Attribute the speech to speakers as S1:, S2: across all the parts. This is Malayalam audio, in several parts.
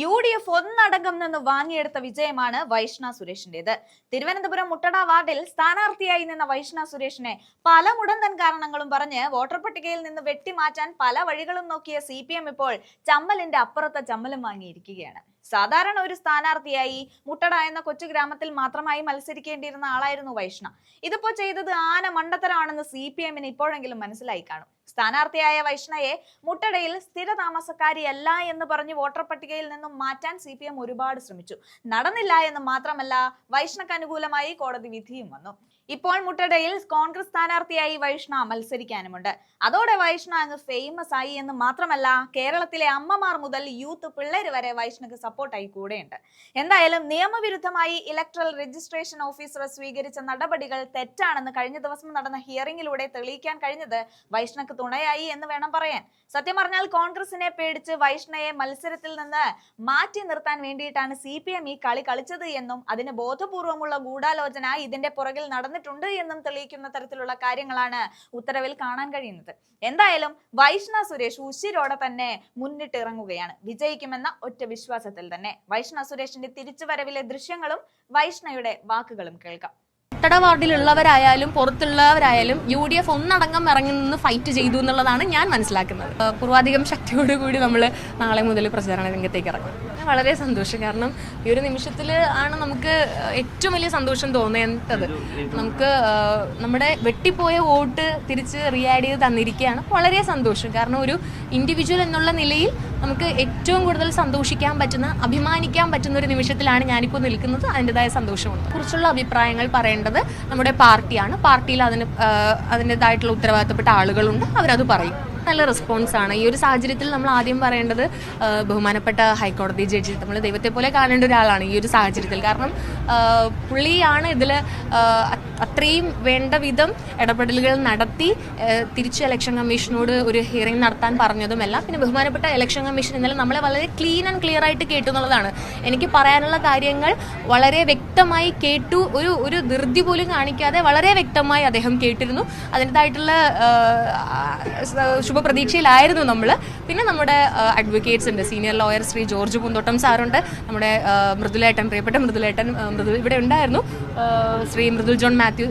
S1: UDF ഒന്നടങ്കം നിന്ന് വാങ്ങിയെടുത്ത വിജയമാണ് വൈഷ്ണ സുരേഷിന്റേത്. തിരുവനന്തപുരം മുട്ടട വാർഡിൽ സ്ഥാനാർത്ഥിയായി നിന്ന വൈഷ്ണ സുരേഷിനെ പല മുടന്തൻ കാരണങ്ങളും പറഞ്ഞ് വോട്ടർ പട്ടികയിൽ നിന്ന് വെട്ടിമാറ്റാൻ പല വഴികളും നോക്കിയ CPM ഇപ്പോൾ ചമ്മലിന്റെ അപ്പുറത്തെ ചമ്മലും വാങ്ങിയിരിക്കുകയാണ്. സാധാരണ ഒരു സ്ഥാനാർത്ഥിയായി മുട്ടട എന്ന കൊച്ചു ഗ്രാമത്തിൽ മാത്രമായി മത്സരിക്കേണ്ടിയിരുന്ന ആളായിരുന്നു വൈഷ്ണ. ഇതിപ്പോ ചെയ്തത് ആന മണ്ടത്തരമാണെന്ന് CPM-ന് ഇപ്പോഴെങ്കിലും മനസ്സിലായി കാണും. സ്ഥാനാർത്ഥിയായ വൈഷ്ണയെ മുട്ടടയിൽ സ്ഥിര താമസക്കാരിയല്ല എന്ന് പറഞ്ഞ് വോട്ടർ പട്ടികയിൽ നിന്നും മാറ്റാൻ CPM ഒരുപാട് ശ്രമിച്ചു. നടന്നില്ല എന്ന് മാത്രമല്ല, വൈഷ്ണക്ക് അനുകൂലമായി കോടതി വിധിയും വന്നു. ഇപ്പോൾ മുട്ടടയിൽ കോൺഗ്രസ് സ്ഥാനാർത്ഥിയായി വൈഷ്ണ മത്സരിക്കാനുമുണ്ട്. അതോടെ വൈഷ്ണ അങ്ങ് ഫേമസ് ആയി എന്ന് മാത്രമല്ല, കേരളത്തിലെ അമ്മമാർ മുതൽ യൂത്ത് പിള്ളേര് വരെ വൈഷ്ണക്ക് സപ്പോർട്ടായി കൂടെയുണ്ട്. എന്തായാലും നിയമവിരുദ്ധമായി ഇലക്ട്രൽ രജിസ്ട്രേഷൻ ഓഫീസർ സ്വീകരിച്ച നടപടികൾ തെറ്റാണെന്ന് കഴിഞ്ഞ ദിവസം നടന്ന ഹിയറിംഗിലൂടെ തെളിയിക്കാൻ കഴിഞ്ഞത് വൈഷ്ണക്ക് തുണയായി എന്ന് വേണം പറയാൻ. സത്യം പറഞ്ഞാൽ കോൺഗ്രസിനെ പേടിച്ച് വൈഷ്ണയെ മത്സരത്തിൽ നിന്ന് മാറ്റി നിർത്താൻ വേണ്ടിയിട്ടാണ് CPM ഈ കളി കളിച്ചത് എന്നും അതിന് ബോധപൂർവമുള്ള ഗൂഢാലോചന ഇതിന്റെ പുറകിൽ നടന്നിട്ടുണ്ട് എന്നും തെളിയിക്കുന്ന തരത്തിലുള്ള കാര്യങ്ങളാണ് ഉത്തരവിൽ കാണാൻ കഴിയുന്നത്. എന്തായാലും വൈഷ്ണ സുരേഷ് ഉശിരോടെ തന്നെ മുന്നിട്ടിറങ്ങുകയാണ്, വിജയിക്കുമെന്ന ഒറ്റ വിശ്വാസത്തിൽ തന്നെ. വൈഷ്ണ സുരേഷിന്റെ തിരിച്ചുവരവിലെ ദൃശ്യങ്ങളും വൈഷ്ണയുടെ വാക്കുകളും കേൾക്കാം.
S2: മുട്ടട വാർഡിലുള്ളവരായാലും പുറത്തുള്ളവരായാലും UDF ഒന്നടങ്കം ഇറങ്ങി നിന്ന് ഫൈറ്റ് ചെയ്തു എന്നുള്ളതാണ് ഞാൻ മനസ്സിലാക്കുന്നത്. പൂർവാധികം ശക്തിയോടുകൂടി നമ്മൾ നാളെ മുതൽ പ്രചാരണ രംഗത്തേക്ക് ഇറങ്ങും. വളരെ സന്തോഷം, കാരണം ഈ ഒരു നിമിഷത്തിൽ ആണ് നമുക്ക് ഏറ്റവും വലിയ സന്തോഷം തോന്നേണ്ടത്. നമുക്ക് നമ്മുടെ വെട്ടിപ്പോയ വോട്ട് തിരിച്ച് റീആഡ് ചെയ്ത് തന്നിരിക്കുകയാണ്. വളരെ സന്തോഷം, കാരണം ഒരു ഇൻഡിവിജ്വൽ എന്നുള്ള നിലയിൽ നമുക്ക് ഏറ്റവും കൂടുതൽ സന്തോഷിക്കാൻ പറ്റുന്ന, അഭിമാനിക്കാൻ പറ്റുന്ന ഒരു നിമിഷത്തിലാണ് ഞാനിപ്പോൾ നിൽക്കുന്നത്. അതിൻ്റെതായ സന്തോഷമുണ്ട്. കുറിച്ചുള്ള അഭിപ്രായങ്ങൾ പറയേണ്ടത് നമ്മുടെ പാർട്ടിയാണ്. പാർട്ടിയിൽ അതിൻ്റെതായിട്ടുള്ള ഉത്തരവാദിത്തപ്പെട്ട ആളുകളുണ്ട്, അവരത് പറയും. നല്ല റെസ്പോൺസ് ആണ്. ഈ ഒരു സാഹചര്യത്തിൽ നമ്മൾ ആദ്യം പറയേണ്ടത് ബഹുമാനപ്പെട്ട ഹൈക്കോടതി ജഡ്ജി, നമ്മൾ ദൈവത്തെ പോലെ കാണേണ്ട ഒരാളാണ് ഈ ഒരു സാഹചര്യത്തിൽ. കാരണം പുള്ളിയാണ് ഇതിൽ അത്രയും വേണ്ട വിധം ഇടപെടലുകൾ നടത്തി തിരിച്ച് ഇലക്ഷൻ കമ്മീഷനോട് ഒരു ഹിയറിംഗ് നടത്താൻ പറഞ്ഞതുമെല്ലാം. പിന്നെ ബഹുമാനപ്പെട്ട ഇലക്ഷൻ കമ്മീഷൻ ഇന്നലെ നമ്മളെ വളരെ ക്ലീൻ ആൻഡ് ക്ലിയർ ആയിട്ട് കേട്ടു എന്നുള്ളതാണ്. എനിക്ക് പറയാനുള്ള കാര്യങ്ങൾ വളരെ വ്യക്തമായി കേട്ടു. ഒരു ധൃതി പോലും കാണിക്കാതെ വളരെ വ്യക്തമായി അദ്ദേഹം കേട്ടിരുന്നു. അതിൻ്റെതായിട്ടുള്ള ശുഭപ്രതീക്ഷയിലായിരുന്നു നമ്മൾ. പിന്നെ നമ്മുടെ അഡ്വക്കേറ്റ്സ് ഉണ്ട്, സീനിയർ ലോയർ ശ്രീ ജോർജ് പൂന്തോട്ടം സാറുണ്ട്, നമ്മുടെ മൃദുലേട്ടൻ, പ്രിയപ്പെട്ട മൃദുലേട്ടൻ ഇവിടെ ഉണ്ടായിരുന്നു, ശ്രീ മൃദുൽ ജോൺ മാത്യു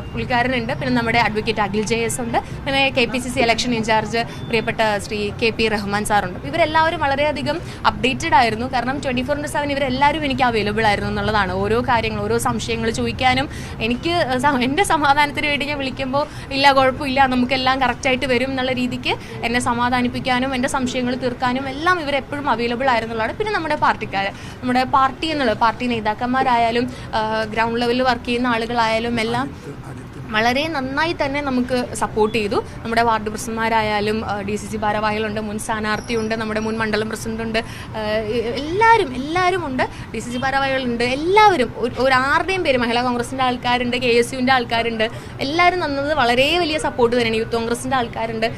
S2: പുള്ളിക്കാരനുണ്ട്, പിന്നെ നമ്മുടെ അഡ്വക്കേറ്റ് അഖിൽ JS ഉണ്ട്, പിന്നെ KPCC ഇലക്ഷൻ ഇൻചാർജ് പ്രിയപ്പെട്ട ശ്രീ KP റഹ്മാൻ സാറുണ്ട്. ഇവരെല്ലാവരും വളരെയധികം അപ്ഡേറ്റഡ് ആയിരുന്നു. കാരണം 24/7 ഇവരെല്ലാവരും എനിക്ക് അവൈലബിൾ ആയിരുന്നു എന്നുള്ളതാണ്. ഓരോ കാര്യങ്ങൾ, ഓരോ സംശയങ്ങൾ ചോദിക്കാനും എനിക്ക് എൻ്റെ സമാധാനത്തിന് വേണ്ടി ഞാൻ വിളിക്കുമ്പോൾ ഇല്ല കുഴപ്പമില്ല നമുക്കെല്ലാം കറക്റ്റായിട്ട് വരും എന്നുള്ള രീതിക്ക് എന്നെ സമാധാനിപ്പിക്കാനും എൻ്റെ സംശയങ്ങൾ തീർക്കാനും എല്ലാം ഇവരെപ്പോഴും അവൈലബിൾ ആയിരുന്നുള്ളതാണ്. പിന്നെ നമ്മുടെ പാർട്ടി നേതാക്കന്മാരായാലും ഗ്രൗണ്ട് ലെവലിൽ വർക്ക് ചെയ്യുന്ന ആളുകളായാലും എല്ലാം വളരെ നന്നായി തന്നെ നമുക്ക് സപ്പോർട്ട് ചെയ്തു. നമ്മുടെ വാർഡ് പ്രസിഡന്റുമാരായാലും DCC ഭാരവാഹികളുണ്ട്, മുൻ സ്ഥാനാർത്ഥിയുണ്ട്, നമ്മുടെ മുൻ മണ്ഡലം പ്രസിഡന്റുണ്ട്, എല്ലാവരും ഉണ്ട്, DCC ഭാരവാഹികളുണ്ട്. എല്ലാവരും ആരുടെയും പേര്, മഹിളാ കോൺഗ്രസിൻ്റെ ആൾക്കാരുണ്ട്, KSUവിൻ്റെ ആൾക്കാരുണ്ട്, എല്ലാവരും തന്നത് വളരെ വലിയ സപ്പോർട്ട് തന്നെയാണ്. യൂത്ത് കോൺഗ്രസിൻ്റെ ആൾക്കാരുണ്ട്.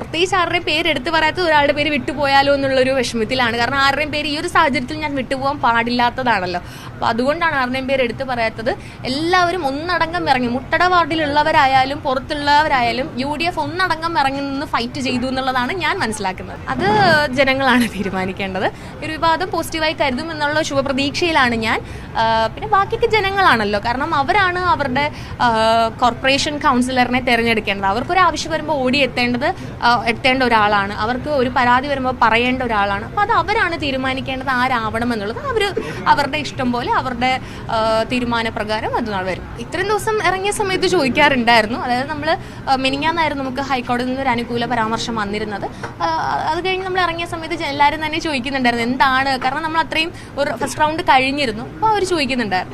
S2: പ്രത്യേകിച്ച് ആരുടെയും പേര് എടുത്ത് പറയാത്ത ഒരാളുടെ പേര് വിട്ടുപോയാലോ എന്നുള്ളൊരു വിഷമത്തിലാണ്. കാരണം ആരുടെയും പേര് ഈ ഒരു സാഹചര്യത്തിൽ ഞാൻ വിട്ടുപോകാൻ പാടില്ലാത്തതാണല്ലോ. അപ്പോൾ അതുകൊണ്ടാണ് ആരുടെയും പേര് എടുത്ത് പറയാത്തത്. എല്ലാവരും ഒന്നടങ്കം ഇറങ്ങി, മുട്ടട വാർഡിലുള്ളവരായാലും പുറത്തുള്ളവരായാലും UDF ഒന്നടങ്കം ഇറങ്ങി നിന്ന് ഫൈറ്റ് ചെയ്തു എന്നുള്ളതാണ് ഞാൻ മനസ്സിലാക്കുന്നത്. അത് ജനങ്ങളാണ് തീരുമാനിക്കേണ്ടത്. ഒരു വിവാദം പോസിറ്റീവായി കരുതും എന്നുള്ള ശുഭപ്രതീക്ഷയിലാണ് ഞാൻ. പിന്നെ ബാക്കിയൊക്കെ ജനങ്ങളാണല്ലോ, കാരണം അവരാണ് അവരുടെ കോർപ്പറേഷൻ കൗൺസിലറിനെ തിരഞ്ഞെടുക്കേണ്ടത്. അവർക്കൊരു ആവശ്യം വരുമ്പോൾ ഓടി എത്തേണ്ട ഒരാളാണ്, അവർക്ക് ഒരു പരാതി വരുമ്പോൾ പറയേണ്ട ഒരാളാണ്. അപ്പോൾ അത് അവരാണ് തീരുമാനിക്കേണ്ടത് ആരാവണം എന്നുള്ളത്. അവരുടെ ഇഷ്ടം പോലെ അവരുടെ തീരുമാനപ്രകാരം അത് വരും. ഇത്രയും ദിവസം ഇറങ്ങിയ സമയത്ത് ചോദിക്കാറുണ്ടായിരുന്നു, അതായത് നമ്മൾ മിനിങ്ങാന്നായിരുന്നു നമുക്ക് ഹൈക്കോടതിയിൽ നിന്ന് ഒരു അനുകൂല പരാമർശം വന്നിരുന്നത്. അത് കഴിഞ്ഞ് നമ്മൾ ഇറങ്ങിയ സമയത്ത് എല്ലാവരും തന്നെ ചോദിക്കുന്നുണ്ടായിരുന്നു എന്താണ്, കാരണം നമ്മൾ അത്രയും ഒരു ഫസ്റ്റ് റൗണ്ട് കഴിഞ്ഞിരുന്നു, അപ്പോൾ അവർ ചോദിക്കുന്നുണ്ടായിരുന്നു